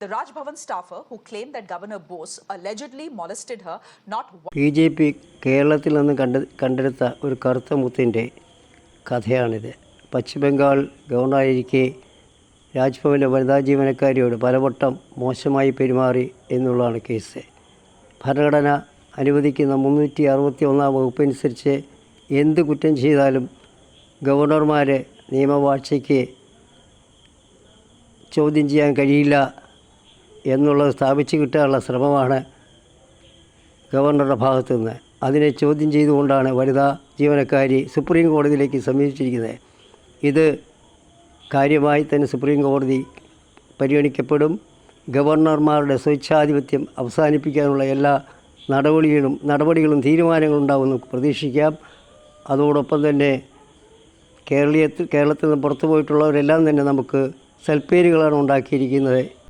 The Raj Bhavan staffer who claimed that Governor Bose allegedly molested her not once. BJP കേരളത്തിൽ നിന്ന് കണ്ടെടുത്ത ഒരു കറുത്ത മുത്തിൻ്റെ കഥയാണിത്. പശ്ചിമബംഗാൾ ഗവർണറായിരിക്കെ രാജ്ഭവനിലെ വനിതാ ജീവനക്കാരിയോട് പലവട്ടം മോശമായി പെരുമാറി എന്നുള്ളതാണ് കേസ്. ഭരണഘടന അനുവദിക്കുന്ന 361 വകുപ്പനുസരിച്ച് എന്ത് കുറ്റം ചെയ്താലും ഗവർണർമാരെ നിയമവാഴ്ചയ്ക്ക് ചോദ്യം ചെയ്യാൻ കഴിയില്ല എന്നുള്ളത് സ്ഥാപിച്ചു കിട്ടാനുള്ള ശ്രമമാണ് ഗവർണറുടെ ഭാഗത്തു നിന്ന്. അതിനെ ചോദ്യം ചെയ്തുകൊണ്ടാണ് വനിതാ ജീവനക്കാരി സുപ്രീം കോടതിയിലേക്ക് സമീപിച്ചിരിക്കുന്നത്. ഇത് കാര്യമായി തന്നെ സുപ്രീം കോടതി പരിഗണിക്കപ്പെടും. ഗവർണർമാരുടെ സ്വേച്ഛാധിപത്യം അവസാനിപ്പിക്കാനുള്ള എല്ലാ നടപടികളും തീരുമാനങ്ങളും ഉണ്ടാകുമെന്ന് പ്രതീക്ഷിക്കാം. അതോടൊപ്പം തന്നെ കേരളത്തിൽ നിന്ന് പുറത്തു പോയിട്ടുള്ളവരെല്ലാം തന്നെ നമുക്ക് സൽപ്പേരുകളാണ് ഉണ്ടാക്കിയിരിക്കുന്നത്.